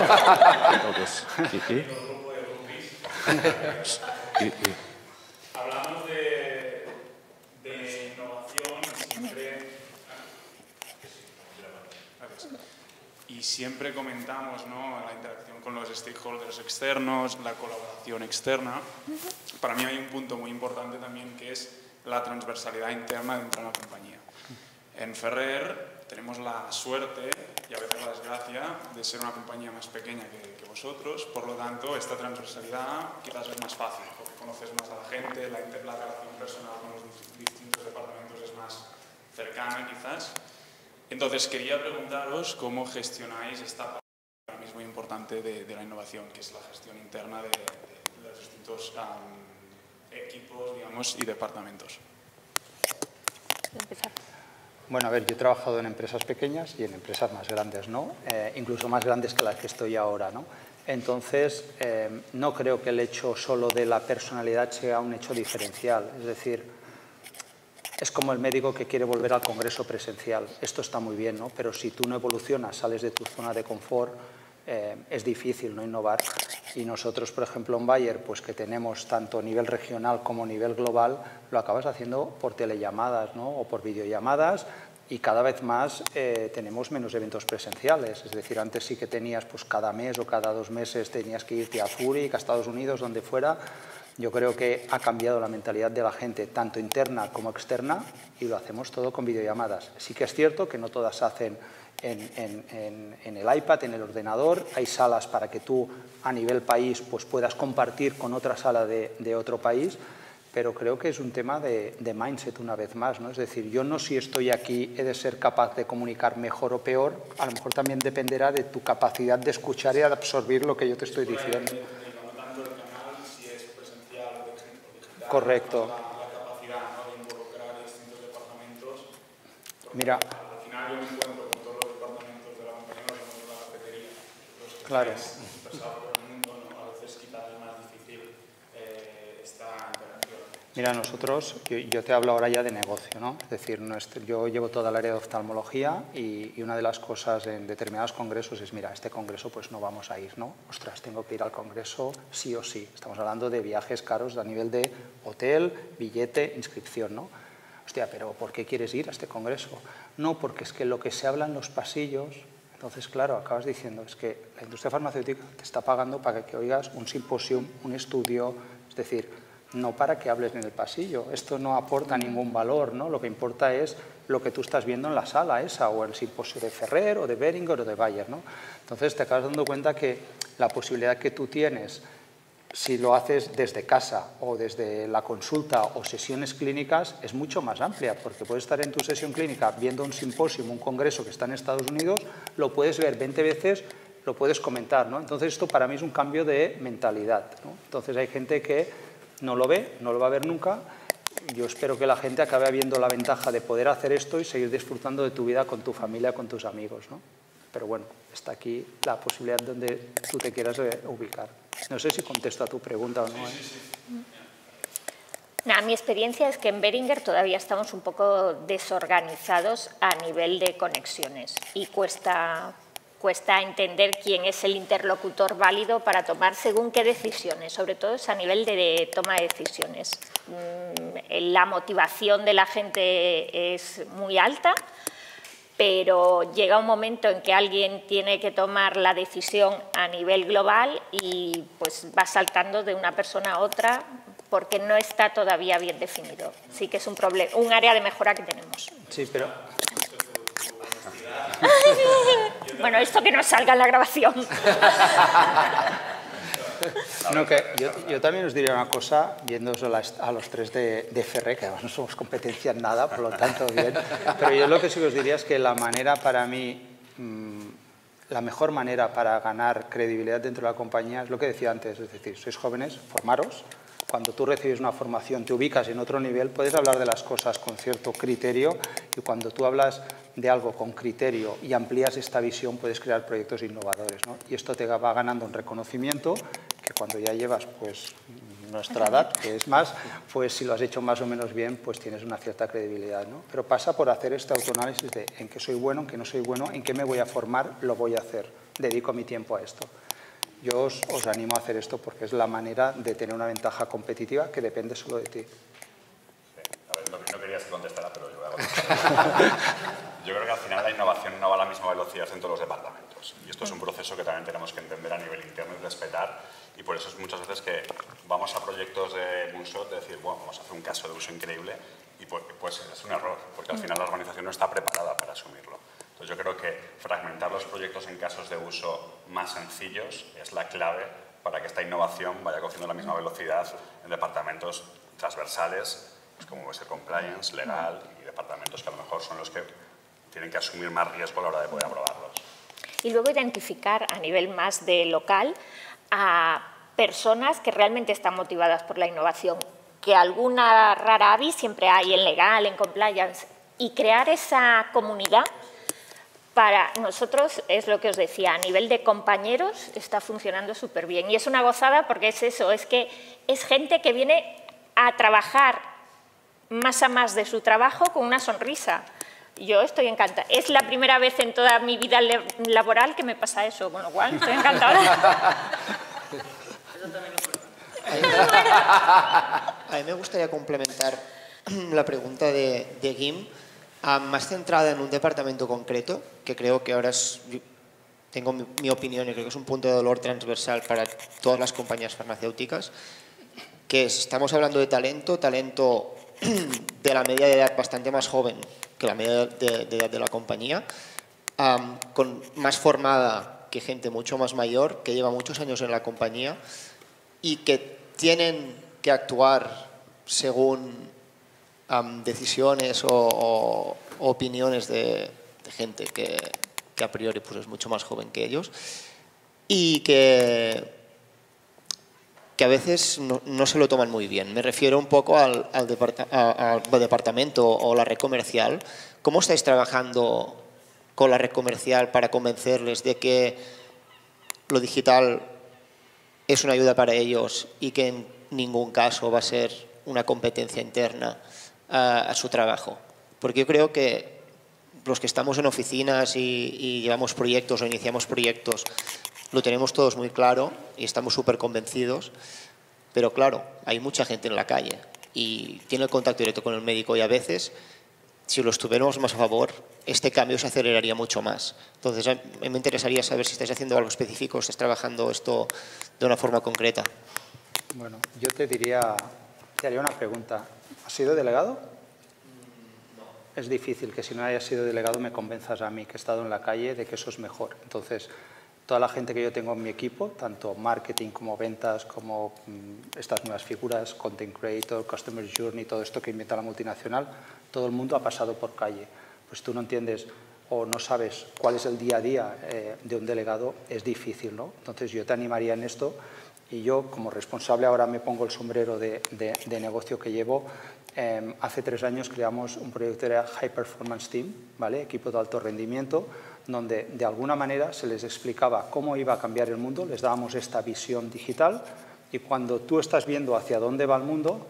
Hablamos de innovación y siempre y siempre comentamos, ¿no?, la interacción con los stakeholders externos, la colaboración externa. Para mí hay un punto muy importante también que es la transversalidad interna dentro de la compañía. En Ferrer tenemos la suerte y a veces la desgracia de ser una compañía más pequeña que vosotros, por lo tanto esta transversalidad quizás es más fácil, porque conoces más a la gente, la relación personal con los distintos departamentos es más cercana quizás. Entonces quería preguntaros cómo gestionáis esta parte ahora mismo importante de la innovación, que es la gestión interna de los distintos equipos, digamos, y departamentos. Empezar. Bueno, a ver, yo he trabajado en empresas pequeñas y en empresas más grandes, ¿no? Incluso más grandes que las que estoy ahora, ¿no? Entonces, no creo que el hecho solo de la personalidad sea un hecho diferencial. Es decir, es como el médico que quiere volver al congreso presencial. Esto está muy bien, ¿no? Pero si tú no evolucionas, sales de tu zona de confort, es difícil no innovar. Y nosotros, por ejemplo, en Bayer, pues que tenemos tanto nivel regional como nivel global, lo acabas haciendo por telellamadas, ¿no? O por videollamadas, y cada vez más tenemos menos eventos presenciales. Es decir, antes sí que tenías, pues cada mes o cada 2 meses tenías que irte a Zúrich, a Estados Unidos, donde fuera. Yo creo que ha cambiado la mentalidad de la gente, tanto interna como externa, y lo hacemos todo con videollamadas. Sí que es cierto que no todas se hacen en el iPad, en el ordenador. Hay salas para que tú, a nivel país, pues puedas compartir con otra sala de otro país, pero creo que es un tema de mindset una vez más, ¿no? Es decir, yo no si estoy aquí he de ser capaz de comunicar mejor o peor, a lo mejor también dependerá de tu capacidad de escuchar y de absorbir lo que yo te estoy diciendo. Correcto. La capacidad, ¿no?, de involucrar a distintos departamentos. Mira. Al final yo me encuentro con todos los departamentos de la compañía, me encuentro en la cafetería. Claro. Pasado por el mundo, ¿no? A veces quizás es más difícil esta interacción. Mira, nosotros, yo te hablo ahora ya de negocio, ¿no? Es decir, yo llevo toda el área de oftalmología y una de las cosas en determinados congresos es, mira, este congreso pues no vamos a ir, ¿no? Ostras, tengo que ir al congreso sí o sí. Estamos hablando de viajes caros a nivel de hotel, billete, inscripción, ¿no? Hostia, pero ¿por qué quieres ir a este congreso? No, porque es que lo que se habla en los pasillos, entonces, claro, acabas diciendo, es que la industria farmacéutica te está pagando para que oigas un simposium, un estudio, es decir, no para que hables en el pasillo. Esto no aporta ningún valor, ¿no? Lo que importa es lo que tú estás viendo en la sala esa, o en el simposio de Ferrer, o de Boehringer, o de Bayer, ¿no? Entonces te acabas dando cuenta que la posibilidad que tú tienes, si lo haces desde casa, o desde la consulta, o sesiones clínicas, es mucho más amplia, porque puedes estar en tu sesión clínica viendo un simposio, un congreso que está en Estados Unidos, lo puedes ver 20 veces, lo puedes comentar, ¿no? Entonces esto para mí es un cambio de mentalidad, ¿no? Entonces hay gente que no lo ve, no lo va a ver nunca. Yo espero que la gente acabe viendo la ventaja de poder hacer esto y seguir disfrutando de tu vida con tu familia, con tus amigos, ¿no? Pero bueno, está aquí la posibilidad donde tú te quieras ubicar. No sé si contesto a tu pregunta o no. Mi experiencia es que en Boehringer todavía estamos un poco desorganizados a nivel de conexiones y cuesta entender quién es el interlocutor válido para tomar según qué decisiones, sobre todo es a nivel de toma de decisiones. La motivación de la gente es muy alta, pero llega un momento en que alguien tiene que tomar la decisión a nivel global y pues va saltando de una persona a otra porque no está todavía bien definido. Sí que es un problema, un área de mejora que tenemos. Sí, pero... Bueno, esto que no salga en la grabación. No, que yo también os diría una cosa, viendo a los tres de Ferrer, que además no somos competencia en nada, por lo tanto, bien. Pero yo lo que sí os diría es que la manera para mí, la mejor manera para ganar credibilidad dentro de la compañía es lo que decía antes, es decir, sois jóvenes, formaros. Cuando tú recibes una formación, te ubicas en otro nivel, puedes hablar de las cosas con cierto criterio y cuando tú hablas de algo con criterio y amplías esta visión, puedes crear proyectos innovadores, ¿no? Y esto te va ganando un reconocimiento que cuando ya llevas pues nuestra edad, que es más, pues si lo has hecho más o menos bien, pues tienes una cierta credibilidad, ¿no? Pero pasa por hacer este autoanálisis de en qué soy bueno, en qué no soy bueno, en qué me voy a formar, lo voy a hacer, dedico mi tiempo a esto. Yo os animo a hacer esto porque es la manera de tener una ventaja competitiva que depende solo de ti. Sí. A ver, no querías que contestara, pero yo voy a contestar. Yo creo que al final la innovación no va a la misma velocidad en todos los departamentos. Y esto es un proceso que también tenemos que entender a nivel interno y respetar. Y por eso es muchas veces que vamos a proyectos de moonshot, de decir, bueno, vamos a hacer un caso de uso increíble, y pues es un error, porque al final la organización no está preparada para asumirlo. Entonces yo creo que fragmentar los proyectos en casos de uso más sencillos es la clave para que esta innovación vaya cogiendo la misma velocidad en departamentos transversales, pues como puede ser compliance, legal, y departamentos que a lo mejor son los que tienen que asumir más riesgo a la hora de poder aprobarlos. Y luego identificar a nivel más de local a personas que realmente están motivadas por la innovación, que alguna rara avis siempre hay en legal, en compliance, y crear esa comunidad. Para nosotros, es lo que os decía, a nivel de compañeros está funcionando súper bien. Y es una gozada porque es eso, es que es gente que viene a trabajar más a más de su trabajo con una sonrisa. Yo estoy encantada. Es la primera vez en toda mi vida laboral que me pasa eso. Bueno, igual, estoy encantada. A mí me gustaría complementar la pregunta de Guim, más centrada en un departamento concreto, que creo que ahora tengo mi opinión y creo que es un punto de dolor transversal para todas las compañías farmacéuticas, que estamos hablando de talento de la media de edad bastante más joven que la media de edad de la compañía, más formada que gente mucho más mayor, que lleva muchos años en la compañía y que tienen que actuar según decisiones o opiniones de gente que a priori pues, es mucho más joven que ellos y que a veces no se lo toman muy bien. Me refiero un poco al departamento o la red comercial. ¿Cómo estáis trabajando con la red comercial para convencerles de que lo digital es una ayuda para ellos y que en ningún caso va a ser una competencia interna a su trabajo? Porque yo creo que los que estamos en oficinas y llevamos proyectos o iniciamos proyectos, lo tenemos todos muy claro y estamos súper convencidos, pero claro, hay mucha gente en la calle y tiene el contacto directo con el médico y a veces, si lo estuviéramos más a favor, este cambio se aceleraría mucho más. Entonces, a mí me interesaría saber si estáis haciendo algo específico, estáis trabajando esto de una forma concreta. Bueno, yo te haría una pregunta. ¿Has sido delegado? No. Es difícil que si no hayas sido delegado me convenzas a mí, que he estado en la calle, de que eso es mejor. Entonces, toda la gente que yo tengo en mi equipo, tanto marketing como ventas, como estas nuevas figuras, content creator, customer journey, todo esto que inventa la multinacional, todo el mundo ha pasado por calle. Pues tú no entiendes o no sabes cuál es el día a día de un delegado, es difícil, ¿no? Entonces yo te animaría en esto y yo como responsable ahora me pongo el sombrero de negocio que llevo. Hace 3 años creamos un proyecto que era High Performance Team, ¿vale? Equipo de alto rendimiento, donde de alguna manera se les explicaba cómo iba a cambiar el mundo, les dábamos esta visión digital y cuando tú estás viendo hacia dónde va el mundo,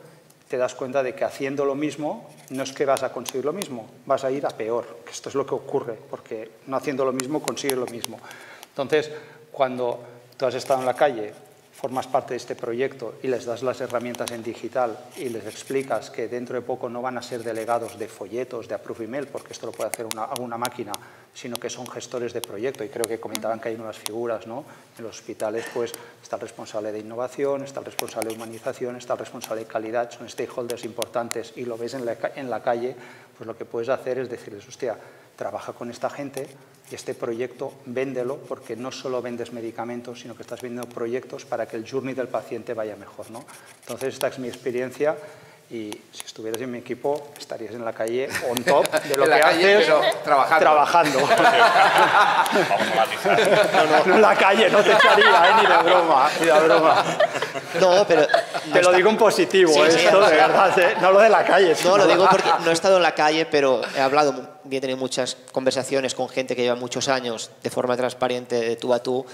te das cuenta de que haciendo lo mismo no es que vas a conseguir lo mismo, vas a ir a peor, que esto es lo que ocurre, porque no haciendo lo mismo consigues lo mismo. Entonces, cuando tú has estado en la calle, formas parte de este proyecto y les das las herramientas en digital y les explicas que dentro de poco no van a ser delegados de folletos, de approve email, porque esto lo puede hacer alguna máquina, sino que son gestores de proyecto. Y creo que comentaban que hay nuevas figuras, ¿no? En los hospitales pues, está el responsable de innovación, está el responsable de humanización, está el responsable de calidad, son stakeholders importantes y lo ves en la calle, pues lo que puedes hacer es decirles, hostia, trabaja con esta gente y este proyecto véndelo porque no solo vendes medicamentos, sino que estás vendiendo proyectos para que el journey del paciente vaya mejor, ¿no? Entonces, esta es mi experiencia y si estuvieras en mi equipo estarías en la calle on top de lo que haces, pero trabajando. Vamos a matizar. No en la calle, no te echaría, ni de broma, ni de broma. No, pero... Te lo digo en positivo, sí, esto de verdad, no lo de la calle. No, lo digo porque no he estado en la calle, pero he tenido muchas conversaciones con gente que lleva muchos años de forma transparente, de tú a tú,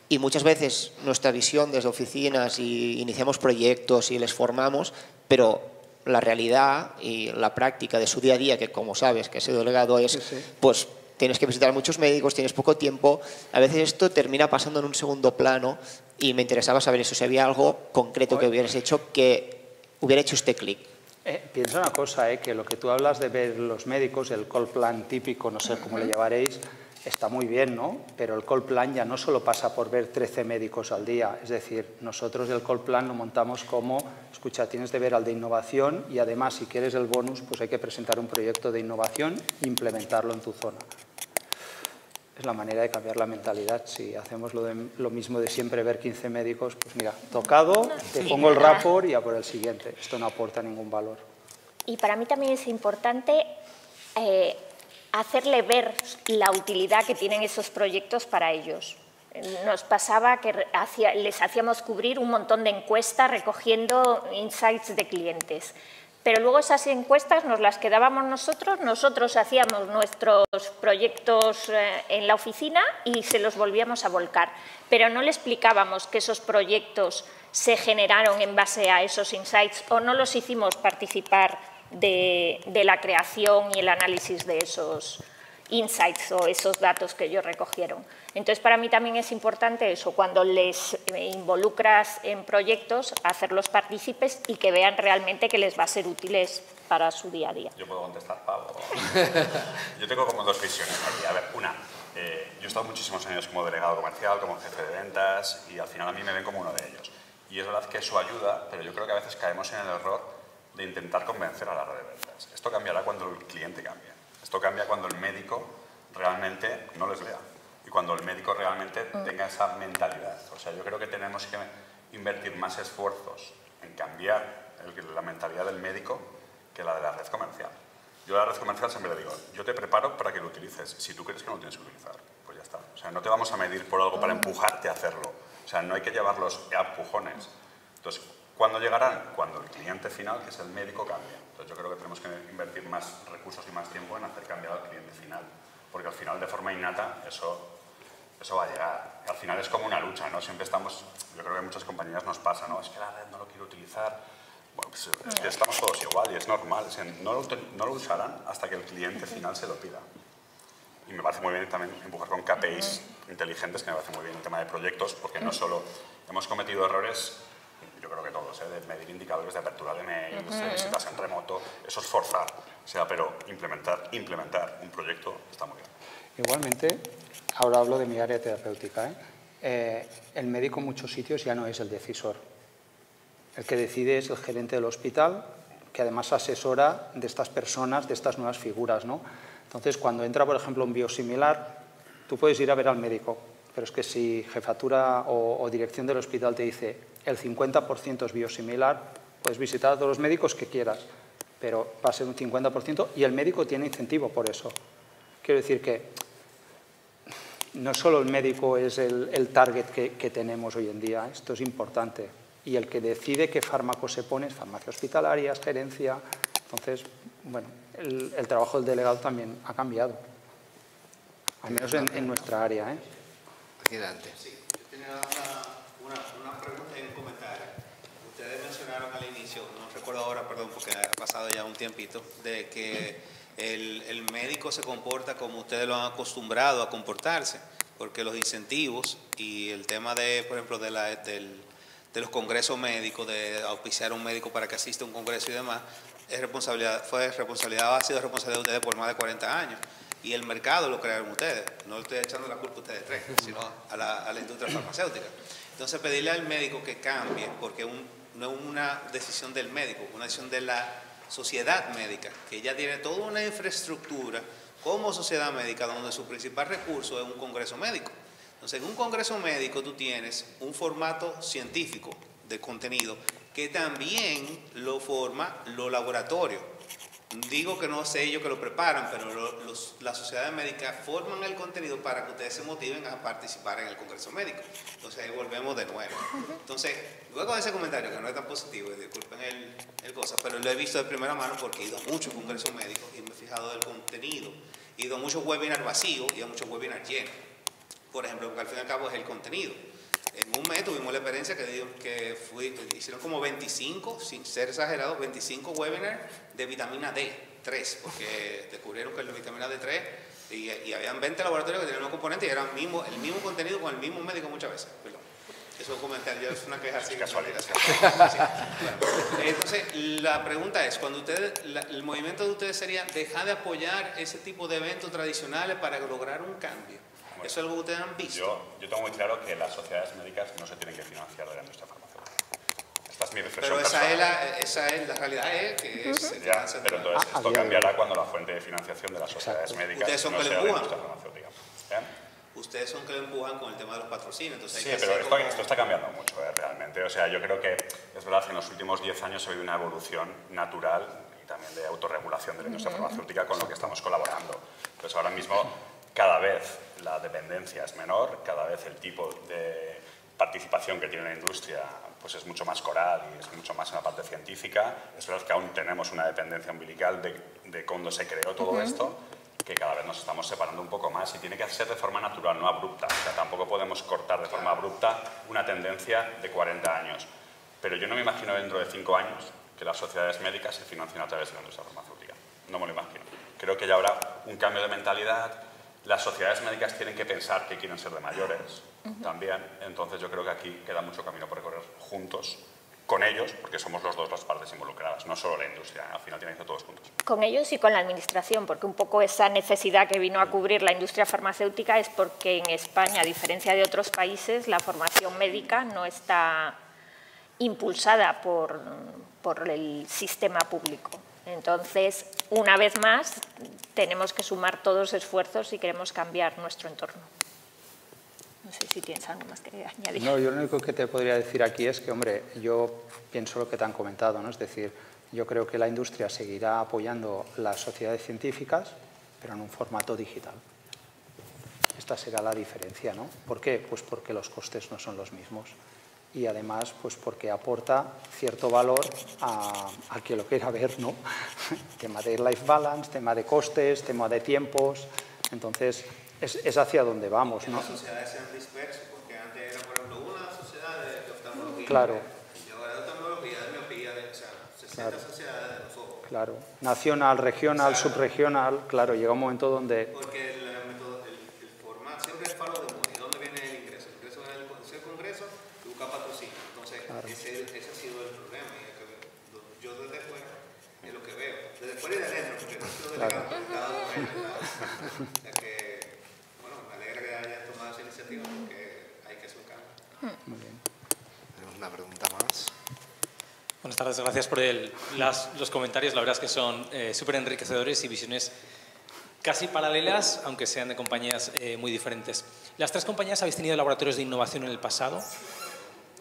y muchas veces nuestra visión desde oficinas y iniciamos proyectos y les formamos, pero la realidad y la práctica de su día a día, que como sabes que ese delegado es, pues tienes que visitar a muchos médicos, tienes poco tiempo, a veces esto termina pasando en un segundo plano y me interesaba saber eso, si había algo concreto que hubieras hecho que hubiera hecho este clic. Piensa una cosa, que lo que tú hablas de ver los médicos, el call plan típico, no sé cómo le llamaréis, está muy bien, ¿no? Pero el call plan ya no solo pasa por ver 13 médicos al día, es decir, nosotros el call plan lo montamos como, escucha, tienes de ver al de innovación y además si quieres el bonus, pues hay que presentar un proyecto de innovación e implementarlo en tu zona. Es la manera de cambiar la mentalidad. Si hacemos lo mismo de siempre ver 15 médicos, pues mira, tocado, te pongo el rapport y a por el siguiente. Esto no aporta ningún valor. Y para mí también es importante hacerle ver la utilidad que tienen esos proyectos para ellos. Nos pasaba que les hacíamos cubrir un montón de encuestas recogiendo insights de clientes. Pero luego esas encuestas nos las quedábamos nosotros hacíamos nuestros proyectos en la oficina y se los volvíamos a volcar. Pero no le explicábamos que esos proyectos se generaron en base a esos insights o no los hicimos participar de la creación y el análisis de esos insights o esos datos que ellos recogieron. Entonces, para mí también es importante eso, cuando les involucras en proyectos, hacerlos partícipes y que vean realmente que les va a ser útiles para su día a día. Yo puedo contestar, Pablo. Yo tengo como dos visiones aquí. A ver, una, yo he estado muchísimos años como delegado comercial, como jefe de ventas y al final a mí me ven como uno de ellos. Y es verdad que eso ayuda, pero yo creo que a veces caemos en el error de intentar convencer a la red de ventas. Esto cambiará cuando el cliente cambie. Esto cambia cuando el médico realmente no les vea y cuando el médico realmente tenga esa mentalidad. O sea, yo creo que tenemos que invertir más esfuerzos en cambiar la mentalidad del médico que la de la red comercial. Yo a la red comercial siempre le digo, yo te preparo para que lo utilices. Si tú crees que no lo tienes que utilizar, pues ya está. O sea, no te vamos a medir por algo para empujarte a hacerlo. O sea, no hay que llevarlos a empujones. Entonces, ¿cuándo llegarán? Cuando el cliente final, que es el médico, cambie. Entonces yo creo que tenemos que invertir más recursos y más tiempo en hacer cambiar al cliente final. Porque al final, de forma innata, eso va a llegar. Al final es como una lucha, ¿no? Siempre estamos, yo creo que en muchas compañías nos pasa, ¿no? Es que la red no lo quiero utilizar. Bueno, pues es que estamos todos igual y es normal. O sea, no lo usarán hasta que el cliente final se lo pida. Y me parece muy bien también empujar con KPIs inteligentes, que me parece muy bien el tema de proyectos, porque no solo hemos cometido errores, yo creo que todos, de medir indicadores de apertura de mails, de visitas en remoto, eso es forzar, o sea, pero implementar un proyecto está muy bien. Igualmente, ahora hablo de mi área terapéutica, el médico en muchos sitios ya no es el decisor. El que decide es el gerente del hospital, que además asesora de estas personas, de estas nuevas figuras, ¿no? Entonces, cuando entra, por ejemplo, un biosimilar, tú puedes ir a ver al médico, pero es que si jefatura o dirección del hospital te dice el 50% es biosimilar, puedes visitar a todos los médicos que quieras, pero va a ser un 50% y el médico tiene incentivo por eso. Quiero decir que no solo el médico es el target que tenemos hoy en día, esto es importante. Y el que decide qué fármaco se pone es farmacia hospitalaria, es gerencia. Entonces, bueno, el trabajo del delegado también ha cambiado, al menos en nuestra área. Aquí delante. Sí, yo tenía una pregunta y un comentario. Ustedes mencionaron al inicio, no recuerdo ahora, perdón, porque ha pasado ya un tiempito, de que el médico se comporta como ustedes lo han acostumbrado a comportarse, porque los incentivos y el tema de, por ejemplo, de los congresos médicos, de auspiciar a un médico para que asista a un congreso y demás, ha sido responsabilidad de ustedes por más de 40 años. Y el mercado lo crearon ustedes. No le estoy echando la culpa a ustedes tres, sino a la industria farmacéutica. Entonces, pedirle al médico que cambie, porque no es una decisión del médico, es una decisión de la sociedad médica, que ya tiene toda una infraestructura como sociedad médica, donde su principal recurso es un congreso médico. Entonces, en un congreso médico tú tienes un formato científico de contenido que también lo forma los laboratorios. Digo que no sé ellos que lo preparan, pero las sociedades médicas forman el contenido para que ustedes se motiven a participar en el congreso médico. Entonces ahí volvemos de nuevo. Entonces, luego de ese comentario, que no es tan positivo, y disculpen el cosa, pero lo he visto de primera mano porque he ido a muchos congresos médicos y me he fijado del contenido. He ido a muchos webinars vacíos y a muchos webinars llenos. Por ejemplo, porque al fin y al cabo es el contenido. En un mes tuvimos la experiencia que hicieron como 25, sin ser exagerado, 25 webinars de vitamina D3, porque descubrieron que la vitamina D3 y habían 20 laboratorios que tenían unos componentes y eran el mismo contenido con el mismo médico muchas veces. Perdón. Es un comentario, es una queja así. Casualidad. Sí, bueno. Entonces, la pregunta es, cuando ustedes, el movimiento de ustedes sería dejar de apoyar ese tipo de eventos tradicionales para lograr un cambio. Bueno, ¿eso es algo que ustedes han visto? Yo tengo muy claro que las sociedades médicas no se tienen que financiar de la industria farmacéutica. Esta es mi reflexión Pero personal. esa es la realidad, que es... Ya, pero entonces esto cambiará cuando la fuente de financiación de las sociedades médicas Ustedes son no que le sea la empujan. industria farmacéutica. Ustedes son que lo empujan con el tema de los patrocinios. Entonces Sí, hay que pero hacer esto está cambiando mucho, realmente. O sea, yo creo que es verdad que en los últimos 10 años ha habido una evolución natural y también de autorregulación de la industria farmacéutica con lo que estamos colaborando. Entonces, ahora mismo, cada vez la dependencia es menor, cada vez el tipo de participación que tiene la industria pues es mucho más coral y es mucho más en la parte científica. Es verdad que aún tenemos una dependencia umbilical de cuando se creó todo esto, que cada vez nos estamos separando un poco más y tiene que ser de forma natural, no abrupta. O sea, tampoco podemos cortar de forma abrupta una tendencia de 40 años. Pero yo no me imagino dentro de 5 años que las sociedades médicas se financien a través de la industria farmacéutica. No me lo imagino. Creo que ya habrá un cambio de mentalidad. Las sociedades médicas tienen que pensar que quieren ser de mayores también. Entonces yo creo que aquí queda mucho camino por recorrer juntos con ellos, porque somos los dos las partes involucradas, no solo la industria, al final tienen que ir todos juntos. Con ellos y con la administración, porque un poco esa necesidad que vino a cubrir la industria farmacéutica es porque en España, a diferencia de otros países, la formación médica no está impulsada por el sistema público. Entonces, una vez más, tenemos que sumar todos esfuerzos si queremos cambiar nuestro entorno. No sé si tienes algo más que añadir. No, yo lo único que te podría decir aquí es que, hombre, yo pienso lo que te han comentado, ¿no? Es decir, yo creo que la industria seguirá apoyando las sociedades científicas, pero en un formato digital. Esta será la diferencia, ¿no? ¿Por qué? Pues porque los costes no son los mismos y además pues porque aporta cierto valor a quien lo quiera ver, ¿no? Tema de life balance, tema de costes, tema de tiempos, entonces es hacia donde vamos, ¿no? Las sociedades se han disperso, porque antes era, por ejemplo, una sociedad de oftalmología. Claro. Y ahora de oftalmología, de miopía, o sea, 60 sociedades de los ojos. Claro. Nacional, regional, subregional, claro, llega un momento donde... Porque el formato siempre es paro de money. ¿Dónde viene el ingreso? El ingreso es el congreso y busca patrocinio. Entonces, ese ha sido el problema. Y yo desde fuera es lo que veo. Desde fuera y de adentro, porque no he sido delegado. Porque hay que hacer un cambio. Muy bien. Tenemos una pregunta más. Buenas tardes, gracias por los comentarios. La verdad es que son súper enriquecedores y visiones casi paralelas, aunque sean de compañías muy diferentes. Las tres compañías habéis tenido laboratorios de innovación en el pasado,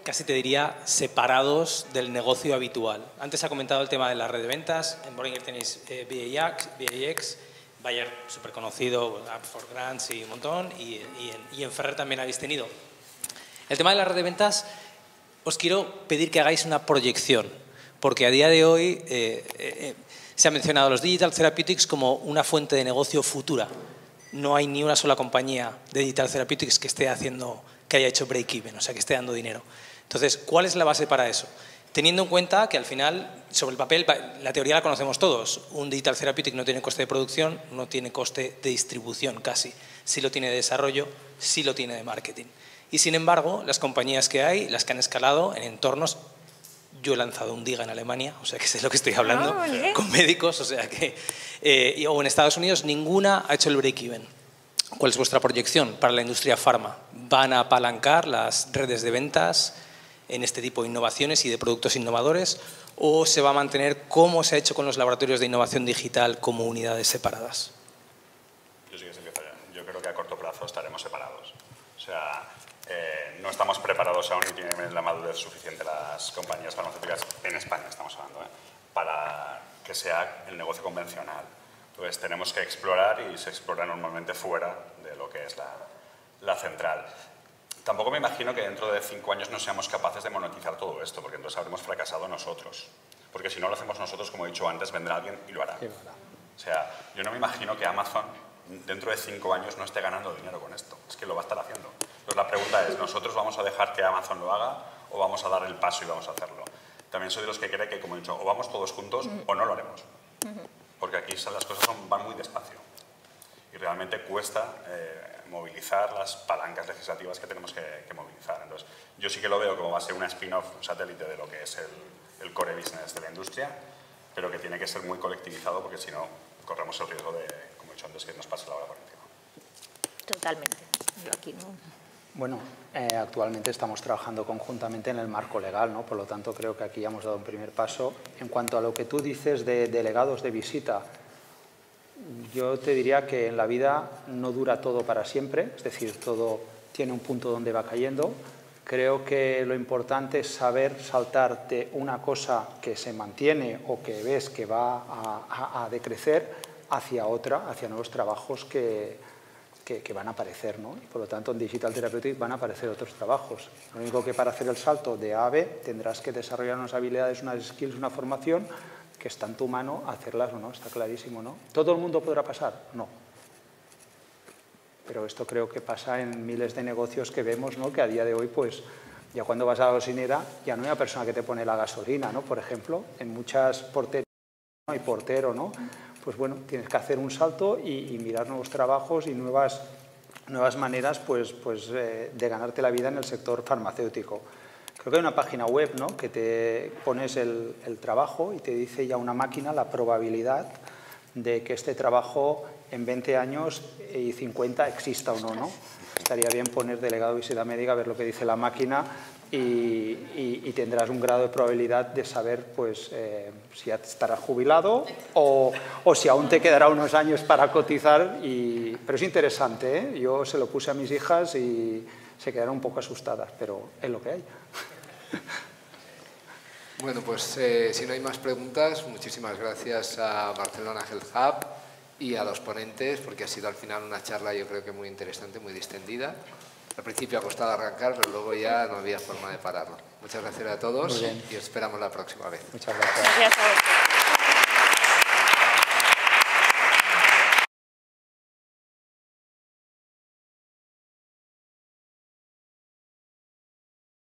casi te diría separados del negocio habitual. Antes se ha comentado el tema de la red de ventas. En Boehringer tenéis BAX, Bayer, súper conocido, App for Grants y un montón, y en Ferrer también habéis tenido. El tema de la red de ventas, os quiero pedir que hagáis una proyección, porque a día de hoy se ha mencionado los Digital Therapeutics como una fuente de negocio futura. No hay ni una sola compañía de Digital Therapeutics que haya hecho break-even, o sea, que esté dando dinero. Entonces, ¿cuál es la base para eso? Teniendo en cuenta que al final, sobre el papel, la teoría la conocemos todos. Un Digital Therapeutic no tiene coste de producción, no tiene coste de distribución casi. Sí lo tiene de desarrollo, sí lo tiene de marketing. Y sin embargo, las compañías que hay, las que han escalado en entornos, yo he lanzado un DIGA en Alemania, o sea que sé de lo que estoy hablando, con médicos, o sea que, o en Estados Unidos, ninguna ha hecho el break-even. ¿Cuál es vuestra proyección para la industria farma? ¿Van a apalancar las redes de ventas en este tipo de innovaciones y de productos innovadores, o se va a mantener como se ha hecho con los laboratorios de innovación digital como unidades separadas? Yo sí que sé que yo creo que a corto plazo estaremos separados. O sea, no estamos preparados aún y tienen la madurez suficiente las compañías farmacéuticas, en España estamos hablando, para que sea el negocio convencional. Entonces tenemos que explorar y se explora normalmente fuera de lo que es la central. Tampoco me imagino que dentro de 5 años no seamos capaces de monetizar todo esto, porque entonces habremos fracasado nosotros. Porque si no lo hacemos nosotros, como he dicho antes, vendrá alguien y lo hará. O sea, yo no me imagino que Amazon dentro de 5 años no esté ganando dinero con esto. Es que lo va a estar haciendo. Entonces la pregunta es, ¿nosotros vamos a dejar que Amazon lo haga o vamos a dar el paso y vamos a hacerlo? También soy de los que cree que, como he dicho, o vamos todos juntos o no lo haremos. Porque aquí las cosas van muy despacio. y realmente cuesta movilizar las palancas legislativas que tenemos que movilizar. Entonces, yo sí que lo veo como va a ser una spin-off, un satélite de lo que es el core business de la industria, pero que tiene que ser muy colectivizado porque si no corremos el riesgo de, como he dicho antes, que nos pase la hora por encima. Totalmente. Yo aquí no. Bueno, actualmente estamos trabajando conjuntamente en el marco legal, ¿no? Por lo tanto, creo que aquí ya hemos dado un primer paso. En cuanto a lo que tú dices de delegados de visita, yo te diría que en la vida no dura todo para siempre, es decir, todo tiene un punto donde va cayendo. Creo que lo importante es saber saltar de una cosa que se mantiene o que ves que va a decrecer hacia otra, hacia nuevos trabajos que van a aparecer, ¿no? Y por lo tanto, en Digital Therapeutics van a aparecer otros trabajos. Lo único que para hacer el salto de A a B tendrás que desarrollar unas habilidades, unas skills, una formación que está en tu mano hacerlas o no, está clarísimo, ¿no? ¿Todo el mundo podrá pasar? No. Pero esto creo que pasa en miles de negocios que vemos, ¿no? Que a día de hoy, pues, ya cuando vas a la gasolinera, ya no hay una persona que te pone la gasolina, ¿no? Por ejemplo, en muchas porterías no hay portero, ¿no? Pues bueno, tienes que hacer un salto y mirar nuevos trabajos y nuevas maneras pues, de ganarte la vida en el sector farmacéutico. Creo que hay una página web, ¿no? Que te pones el trabajo y te dice ya una máquina la probabilidad de que este trabajo en 20 años y 50 exista o no, ¿no? Estaría bien poner delegado de visita médica, ver lo que dice la máquina y tendrás un grado de probabilidad de saber pues, si ya estarás jubilado o si aún te quedará unos años para cotizar. Pero es interesante, ¿eh? Yo se lo puse a mis hijas y se quedaron un poco asustadas, pero es lo que hay. Bueno, pues si no hay más preguntas, muchísimas gracias a Barcelona Health Hub y a los ponentes, porque ha sido al final una charla yo creo que muy interesante, muy distendida. Al principio ha costado arrancar, pero luego ya no había forma de pararlo. Muchas gracias a todos y os esperamos la próxima vez. Muchas gracias. Gracias a vosotros.